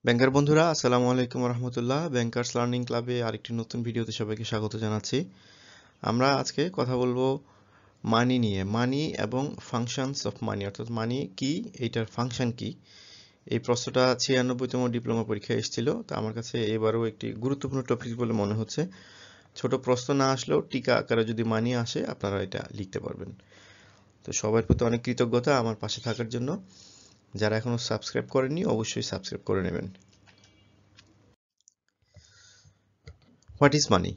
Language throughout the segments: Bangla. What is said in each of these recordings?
ব্যাংকার বন্ধুরা আসসালামু আলাইকুম রহমতুল্লাহ। ব্যাংকার্স লার্নিং ক্লাবে আরেকটি নতুন ভিডিওতে সবাইকে স্বাগত জানাচ্ছি। আমরা আজকে কথা বলবো মানি নিয়ে, মানি এবং ফাংশনস অফ মানি, অর্থাৎ মানি কি, এইটার ফাংশন কি। এই প্রশ্নটা 96তম ডিপ্লোমা পরীক্ষায় এসেছিল, তা আমার কাছে এবারও একটি গুরুত্বপূর্ণ টপিক বলে মনে হচ্ছে। ছোট প্রশ্ন না আসলেও টিকা আকারে যদি মানি আসে আপনারা এটা লিখতে পারবেন। তো সবার প্রতি অনেক কৃতজ্ঞতা আমার পাশে থাকার জন্য। যারা এখনো সাবস্ক্রাইব করেননি অবশ্যই সাবস্ক্রাইব করে নেবেন। What is money?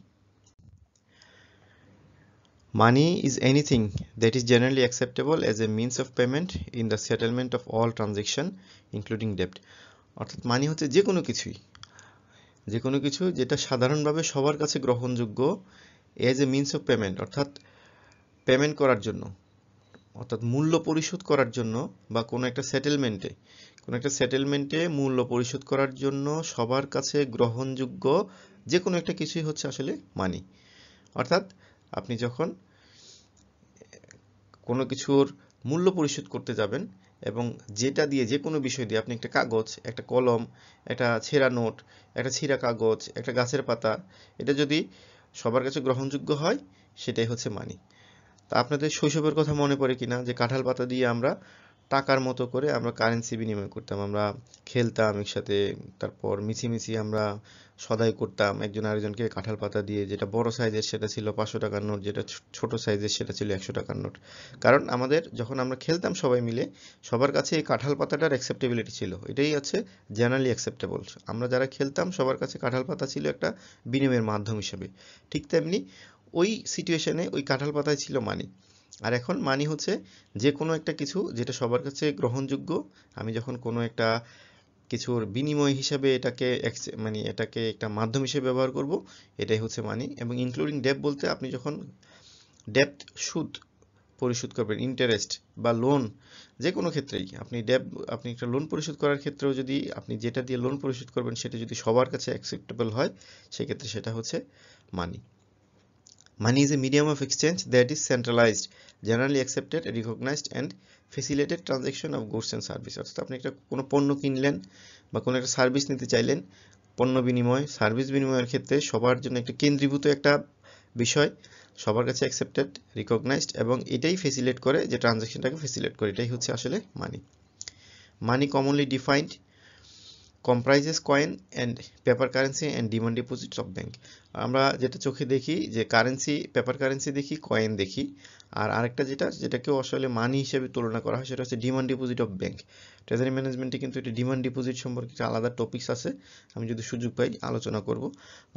Money is anything that is generally acceptable as a means of payment in the settlement of all transaction including debt. অর্থাৎ মানি হচ্ছে যে কোনো কিছু যেটা সাধারণভাবে সবার কাছে গ্রহণযোগ্য as a means of payment, অর্থাৎ পেমেন্ট করার জন্য, অর্থাৎ মূল্য পরিশোধ করার জন্য, বা কোনো একটা সেটেলমেন্টে মূল্য পরিশোধ করার জন্য সবার কাছে গ্রহণযোগ্য যে কোনো একটা কিছুই হচ্ছে আসলে মানি। অর্থাৎ আপনি যখন কোনো কিছুর মূল্য পরিশোধ করতে যাবেন এবং যেটা দিয়ে, যে কোনো বিষয় দিয়ে, আপনি একটা কাগজ, একটা কলম, একটা ছেঁড়া নোট, একটা ছিঁড়া কাগজ, একটা গাছের পাতা, এটা যদি সবার কাছে গ্রহণযোগ্য হয় সেটাই হচ্ছে মানি। তা আপনাদের শৈশবের কথা মনে পড়ে কিনা যে কাঁঠাল পাতা দিয়ে আমরা টাকার মতো করে আমরা কারেন্সি বিনিময় করতাম, আমরা খেলতাম একসাথে, তারপর মিছিমিছি আমরা সদাই করতাম একজন আরেকজনকে কাঁঠাল পাতা দিয়ে। যেটা বড় সাইজের সেটা ছিল 500 টাকার নোট, যেটা ছোট সাইজের সেটা ছিল 100 টাকার নোট। কারণ আমাদের যখন আমরা খেলতাম সবাই মিলে, সবার কাছে এই কাঁঠাল পাতাটার অ্যাকসেপ্টেবিলিটি ছিল, এটাই হচ্ছে জেনারেলি অ্যাকসেপ্টেবল। আমরা যারা খেলতাম সবার কাছে কাঁঠাল পাতা ছিল একটা বিনিময়ের মাধ্যম হিসেবে। ঠিক তেমনি ওই সিচুয়েশনে ওই কাঁঠাল পাতায় ছিল মানি। আর এখন মানি হচ্ছে যে কোনো একটা কিছু যেটা সবার কাছে গ্রহণযোগ্য। আমি যখন কোনো একটা কিছুর বিনিময় হিসাবে এটাকে একটা মাধ্যম হিসেবে ব্যবহার করব, এটাই হচ্ছে মানি। এবং ইনক্লুডিং ডেট বলতে আপনি যখন ডেট, সুদ পরিশোধ করবেন, ইন্টারেস্ট বা লোন, যে কোনো ক্ষেত্রেই আপনি একটা লোন পরিশোধ করার ক্ষেত্রেও যদি আপনি যেটা দিয়ে লোন পরিশোধ করবেন সেটা যদি সবার কাছে অ্যাকসেপ্টেবল হয়, সেক্ষেত্রে সেটা হচ্ছে মানি। Money is a medium of exchange that is centralized, generally accepted, recognized and facilitated transaction of goods and services. অর্থাৎ আপনি কোনো পণ্য কিনলেন বা কোনো একটা সার্ভিস নিতে চাইলেন, পণ্য বিনিময়, সার্ভিস বিনিময়ের ক্ষেত্রে সবার জন্য একটা কেন্দ্রীভূত একটা বিষয়, সবার কাছে অ্যাকসেপ্টেড, রিকগনাইজড, এবং এটাই ফেসিলিটেট করে, যে ট্রানজাকশনটাকে ফেসিলিটেট করে, এটাই হচ্ছে আসলে money. Money commonly defined comprises coin and paper currency and demand deposits of bank. আমরা যেটা চোখে দেখি যে কারেন্সি, পেপার কারেন্সি দেখি, কয়েন দেখি, আর আরেকটা যেটাকেও আসলে মানি হিসেবে তুলনা করা হয় সেটা হচ্ছে demand deposit of bank. Treasury ম্যানেজমেন্টে কিন্তু এটা ডিমান্ড ডিপোজিট সম্পর্কে একটা আলাদা টপিকস আছে, আমি যদি সুযোগ পাই আলোচনা করব।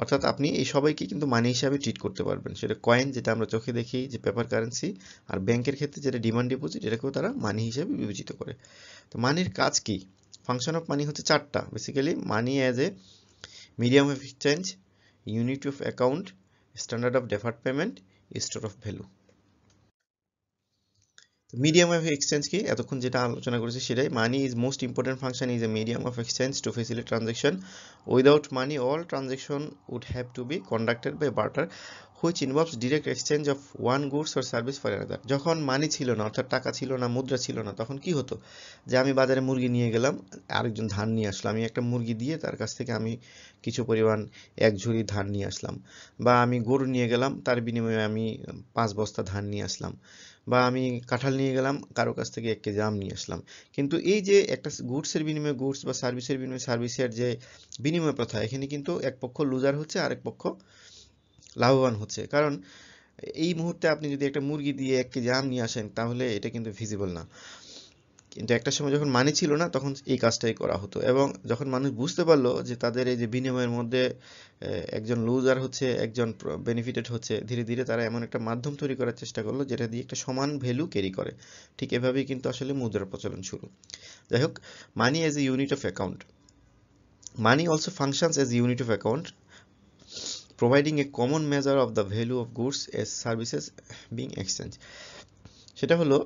অর্থাৎ আপনি এই সবাইকে কিন্তু মানি হিসাবে ট্রিট করতে পারবেন, সেটা কয়েন যেটা আমরা চোখে দেখি, যে পেপার কারেন্সি, আর ব্যাংকের ক্ষেত্রে যেটা ডিমান্ড ডিপোজিট, এটাকেও তারা মানি হিসাবে বিবেচিত করে। তো মানির কাজ কি? ফাংশন অফ মানি হচ্ছে চারটা basically. Money as a medium of exchange, unit of account, standard of deferred payment, store of value. Medium of exchange কি? এতক্ষণ যেটা আলোচনা করেছি সেটাই। Money is most important function is a medium of exchange to facilitate transaction. Without money all transaction would have to be conducted by barter which involves direct exchange of one goods or service for another. যখন মানি ছিল না, অর্থাৎ টাকা ছিল না, মুদ্রা ছিল না, তখন কি হতো? যে আমি বাজারে মুরগি নিয়ে গেলাম, আরেকজন ধান নিয়ে আসলাম, আমি একটা মুরগি দিয়ে তার কাছ থেকে আমি কিছু পরিমাণ, এক ঝুড়ি ধান নিয়ে আসলাম। বা আমি গরু নিয়ে গেলাম, তার বিনিময়ে আমি 5 বস্তা ধান নিয়ে আসলাম। বা আমি কাঁঠাল নিয়ে গেলাম, কারো কাছ থেকে 1 কেজি আম নিয়ে আসলাম। কিন্তু এই যে একটা গুডসের বিনিময়ে গুডস বা সার্ভিসের বিনিময়ে সার্ভিসের যে বিনিময় প্রথা, এখানে কিন্তু এক পক্ষ লুজার হচ্ছে, আরেক পক্ষ লাভবান হচ্ছে। কারণ এই মুহূর্তে আপনি যদি একটা মুরগি দিয়ে 1 কেজি আম নিয়ে আসেন, তাহলে এটা কিন্তু ফিজিবল না। কিন্তু একটা সময় যখন মানি ছিল না, তখন এই কাজটাই করা হতো। এবং যখন মানুষ বুঝতে পারলো যে তাদের এই যে বিনিময়ের মধ্যে একজন লুজার হচ্ছে, একজন বেনিফিটেড হচ্ছে, ধীরে ধীরে তারা এমন একটা মাধ্যম তৈরি করার চেষ্টা করলো যেটা দিয়ে একটা সমান ভ্যালু ক্যারি করে। ঠিক এভাবেই কিন্তু আসলে মুদ্রার প্রচলন শুরু। যাই হোক, money as a unit of account. Money also functions as unit of account, providing a common measure of the value of goods as services being exchange. সেটা হলো,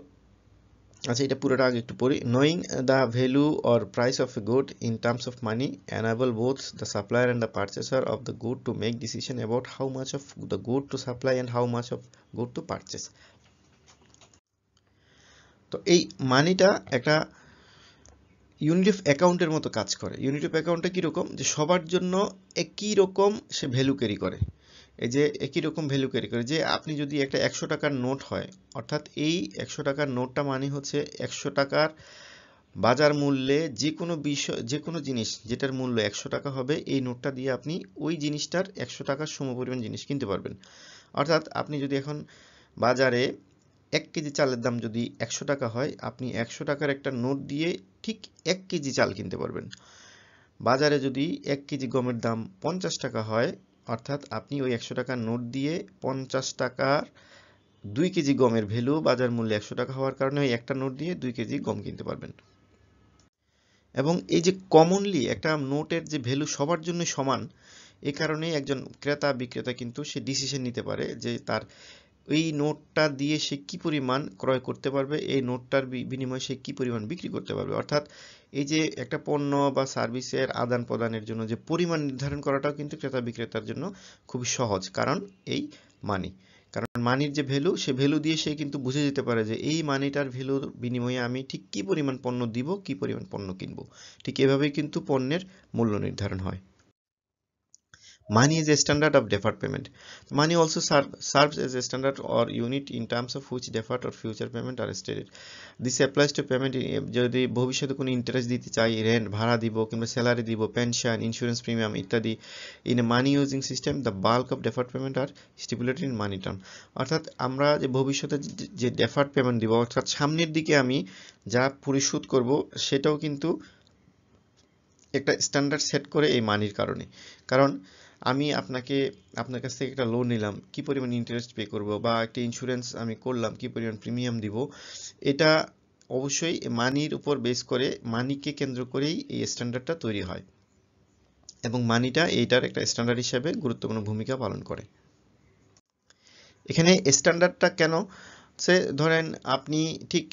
আচ্ছা এটা পুরোটা আগে একটু পড়ি। Knowing the value or price of a good in terms of money enable both the supplier and the purchaser of the good to make decision about how much of the good to supply and how much of good to purchase. তো এই মানিটা একটা ইউনিট অফ অ্যাকাউন্টের মতো কাজ করে। ইউনিট অফ অ্যাকাউন্টটা কীরকম, যে সবার জন্য একই রকম সে ভ্যালু ক্যারি করে। এই যে একই রকম ভ্যালু ক্যারি করে, যে আপনি যদি একটা 100 টাকার নোট হয়, অর্থাৎ এই 100 টাকার নোটটা মানে হচ্ছে 100 টাকার বাজার মূল্যে যে কোনো বিষয়, যে কোনো জিনিস যেটার মূল্য 100 টাকা হবে, এই নোটটা দিয়ে আপনি ওই জিনিসটার 100 টাকার সমপরিমাণ জিনিস কিনতে পারবেন। অর্থাৎ আপনি যদি এখন বাজারে 1 কেজি চালের দাম যদি 100 টাকা হয়, আপনি 100 টাকার একটা নোট দিয়ে ঠিক 1 কেজি চাল কিনতে পারবেন। বাজারে যদি 1 কেজি গমের দাম 50 টাকা হয়, অর্থাৎ আপনি ওই 100 টাকার নোট দিয়ে 50 টাকার 2 কেজি গমের ভ্যালু বাজার মূল্যে 100 টাকা হওয়ার কারণে ওই একটা নোট দিয়ে 2 কেজি গম কিনতে পারবেন। এবং এই যে কমনলি একটা নোটের যে ভ্যালু সবার জন্য সমান, এই কারণে একজন ক্রেতা বিক্রেতা কিন্তু সে ডিসিশন নিতে পারে যে তার এই নোটটা দিয়ে সে কি পরিমাণ ক্রয় করতে পারবে, এই নোটটার বিনিময়ে সে কি পরিমাণ বিক্রি করতে পারবে। অর্থাৎ এই যে একটা পণ্য বা সার্ভিসের আদান প্রদানের জন্য যে পরিমাণ নির্ধারণ করাটাও কিন্তু ক্রেতা বিক্রেতার জন্য খুবই সহজ, কারণ এই মানি, কারণ মানির যে ভ্যালু, সে ভ্যালু দিয়ে সে কিন্তু বুঝে যেতে পারে যে এই মানিটার ভ্যালুর বিনিময়ে আমি ঠিক কি পরিমাণ পণ্য দিব, কি পরিমাণ পণ্য কিনবো। ঠিক এভাবেই কিন্তু পণ্যের মূল্য নির্ধারণ হয়। Money is a standard of deferred payment. Money also serves as a standard or unit in terms of which deferred or future payment are stated. This applies to payment যদি ভবিষ্যতে কোনো ইন্টারেস্ট দিতে চাই, রেন্ট ভাড়া দিব কিংবা স্যালারি দিব, পেনশন, ইন্স্যুরেন্স প্রিমিয়াম ইত্যাদি। In a money using system the bulk of deferred payment are stipulated in money term. অর্থাৎ আমরা যে ভবিষ্যতে যে ডেফার্ড পেমেন্ট দিব, অর্থাৎ সামনের দিকে আমি যা পরিশোধ করব, সেটাও কিন্তু একটা স্ট্যান্ডার্ড সেট করে এই মানির কারণে। কারণ আমি আপনার কাছ থেকে একটা লোন নিলাম, কি পরিমাণ ইন্টারেস্ট পে করব, বা একটা ইন্স্যুরেন্স আমি করলাম, কি পরিমাণ প্রিমিয়াম দিব, এটা অবশ্যই মানির উপর বেস করে, মানিকে কেন্দ্র করেই এই স্ট্যান্ডার্ডটা তৈরি হয়, এবং মানিটা এইটার একটা স্ট্যান্ডার্ড হিসেবে গুরুত্বপূর্ণ ভূমিকা পালন করে। এখানে স্ট্যান্ডার্ডটা কেন, সে ধরেন আপনি ঠিক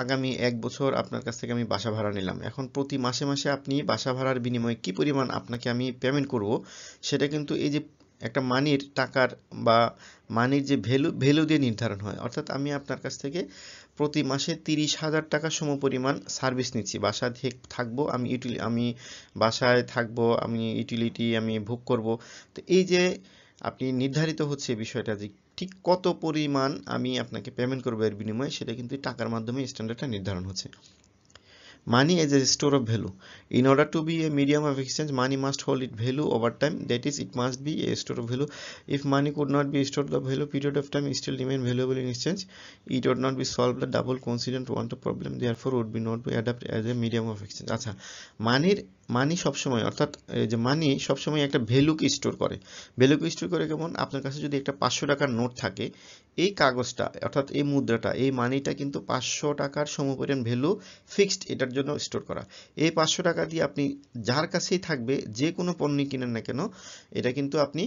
আগামী 1 বছর আপনার কাছ থেকে আমি বাসা ভাড়া নিলাম, এখন প্রতি মাসে মাসে আপনি বাসা ভাড়ার বিনিময়ে কি পরিমাণ আপনাকে আমি পেমেন্ট করব, সেটা কিন্তু এই যে একটা মানির টাকার বা মানির যে ভ্যালু দিয়ে নির্ধারণ হয়। অর্থাৎ আমি আপনার কাছ থেকে প্রতি মাসে 30,000 টাকা সমপরিমাণ সার্ভিস নিচ্ছি, বাসায় থাকবো আমি বাসায় থাকবো, আমি ইউটিলিটি আমি ভোগ করব। তো এই যে আপনি নির্ধারিত হচ্ছে বিষয়টা যে ঠিক কত পরিমাণ আমি আপনাকে পেমেন্ট করবো এর বিনিময়ে, সেটা কিন্তু টাকার মাধ্যমে স্ট্যান্ডার্ডটা নির্ধারণ হচ্ছে। Money is a store of value. In order to be a medium of exchange, money must hold its value over time. That is, it must be a store of value. If money could not be stored the value period of time, it still remain valuable in exchange. It would not be solved the double coincident want of problem. Therefore, would be not be adapted as a medium of exchange. আচ্ছা, মানি সবসময়, অর্থাৎ যে মানি সবসময় একটা ভ্যালুকে স্টোর করে। ভ্যালুকে স্টোর করে কেমন, আপনার কাছে যদি একটা 500 টাকার নোট থাকে, এই কাগজটা অর্থাৎ এই মুদ্রাটা, এই মানিটা কিন্তু 500 টাকার সমপরিমাণ ভ্যালু ফিক্সড এটার জন্য স্টোর করা। এই 500 টাকা দিয়ে আপনি যার কাছেই থাকবে, যে কোনো পণ্য কিনেন না কেন, এটা কিন্তু আপনি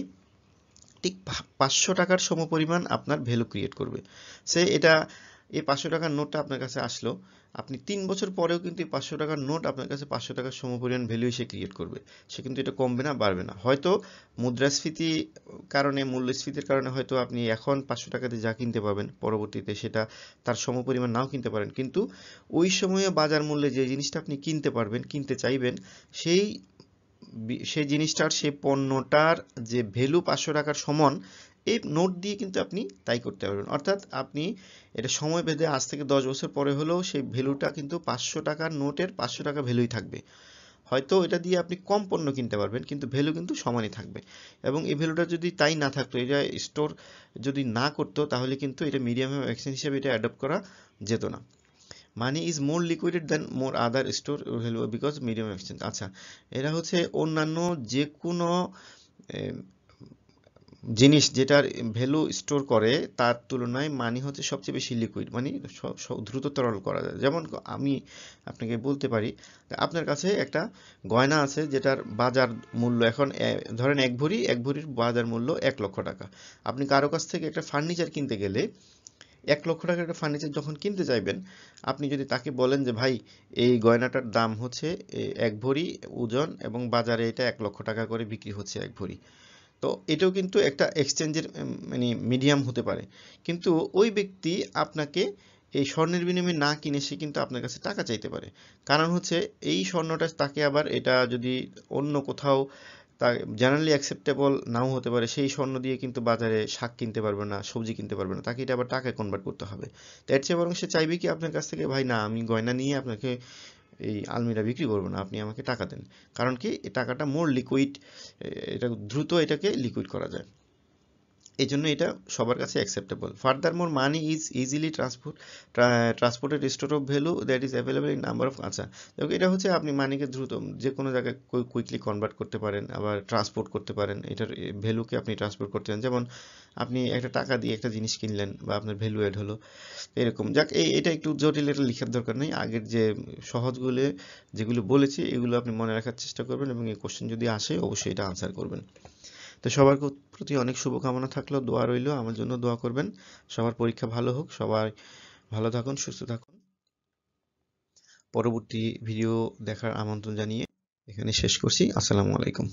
ঠিক 500 টাকার সমপরিমাণ আপনার ভ্যালু ক্রিয়েট করবে। এই 500 টাকার নোটটা আপনার কাছে আসলো, আপনি 3 বছর পরেও কিন্তু এই 500 টাকার নোট আপনার কাছে 500 টাকার সমপরিমাণ ভ্যালু সে ক্রিয়েট করবে। সে কিন্তু এটা কমবে না, বাড়বে না। হয়তো মুদ্রাস্ফীতির কারণে, মূল্যস্ফীতির কারণে হয়তো আপনি এখন 500 টাকাতে যা কিনতে পারবেন, পরবর্তীতে সেটা তার সমপরিমাণ নাও কিনতে পারেন, কিন্তু ওই সময়ে বাজার মূল্যে যে জিনিসটা আপনি কিনতে পারবেন, কিনতে চাইবেন, সেই জিনিসটার, সেই পণ্যটার যে ভ্যালু 500 টাকার সমান, এই নোট দিয়ে কিন্তু আপনি তাই করতে পারবেন। অর্থাৎ আপনি এটা সময় ভেদে, আজ থেকে 10 বছর পরে হলেও সেই ভ্যালুটা কিন্তু 500 টাকার নোটের 500 টাকা ভ্যালুই থাকবে। হয়তো এটা দিয়ে আপনি কম পণ্য কিনতে পারবেন, কিন্তু ভ্যালু কিন্তু সমানই থাকবে। এবং এই ভ্যালুটা যদি তাই না থাকতো, এটা স্টোর যদি না করতো, তাহলে কিন্তু এটা মিডিয়াম অফ এক্সচেঞ্জ হিসেবে এটা অ্যাডপ্ট করা যেত না। Money is more liquidated than more other store value because medium of exchange. আচ্ছা, এরা হচ্ছে অন্যান্য যে কোনো জিনিস যেটার ভ্যালু স্টোর করে, তার তুলনায় মানি হচ্ছে সবচেয়ে বেশি লিকুইড, মানে দ্রুত তরল করা যায়। যেমন আমি আপনাকে বলতে পারি, আপনার কাছে একটা গয়না আছে যেটার বাজার মূল্য এখন ধরেন এক ভরির বাজার মূল্য 1 লক্ষ টাকা। আপনি কারো কাছ থেকে একটা ফার্নিচার কিনতে গেলে, 1 লক্ষ টাকার একটা ফার্নিচার যখন কিনতে চাইবেন, আপনি যদি তাকে বলেন যে ভাই, এই গয়নাটার দাম হচ্ছে 1 ভরি ওজন, এবং বাজারে এটা 1 লক্ষ টাকা করে বিক্রি হচ্ছে 1 ভরি, তো এটাও কিন্তু একটা এক্সচেঞ্জের মানে মিডিয়াম হতে পারে। কিন্তু ওই ব্যক্তি আপনাকে এই স্বর্ণের বিনিময়ে না কিনে সে কিন্তু আপনার কাছে টাকা চাইতে পারে। কারণ হচ্ছে এই স্বর্ণটা তাকে আবার এটা যদি অন্য কোথাও তা জেনারেলি অ্যাকসেপ্টেবল নাও হতে পারে, সেই স্বর্ণ দিয়ে কিন্তু বাজারে শাক কিনতে পারবে না, সবজি কিনতে পারবে না, তাকে এটা আবার টাকায় কনভার্ট করতে হবে। তার চেয়ে বরং সে চাইবে কি আপনার কাছ থেকে, ভাই না আমি গয়না নিয়ে আপনাকে এই আলমিরা বিক্রি করবো না, আপনি আমাকে টাকা দেন। কারণ কি এই টাকাটা মোর লিকুইড, এটা দ্রুত এটাকে লিকুইড করা যায়, এই জন্য এটা সবার কাছে acceptable. ফার্দারমোর money is easily transported store of value that is available in number of, আচ্ছা দেখো এটা হচ্ছে আপনি মানিকে দ্রুত যে কোনো জায়গায় কুইকলি কনভার্ট করতে পারেন, আবার ট্রান্সপোর্ট করতে পারেন, এটার ভ্যালুকে আপনি ট্রান্সপোর্ট করতে পারেন। যেমন আপনি একটা টাকা দিয়ে একটা জিনিস কিনলেন বা আপনার ভ্যালু এড হলো, এরকম যাক। এটা একটু জটিল, এটা লেখার দরকার নেই, আগের যে সহজগুলো যেগুলো বলেছি এগুলো আপনি মনে রাখার চেষ্টা করবেন, এবং এই কোশ্চেন যদি আসে অবশ্যই এটা আনসার করবেন। তো সবার প্রতি অনেক শুভকামনা থাকলো, দোয়া রইলো, আমার জন্য দোয়া করবেন। সবার পরীক্ষা ভালো হোক, সবাই ভালো থাকুন, সুস্থ থাকুন। পরবর্তী ভিডিও দেখার আমন্ত্রণ জানিয়ে এখানে শেষ করছি। আসসালামু আলাইকুম।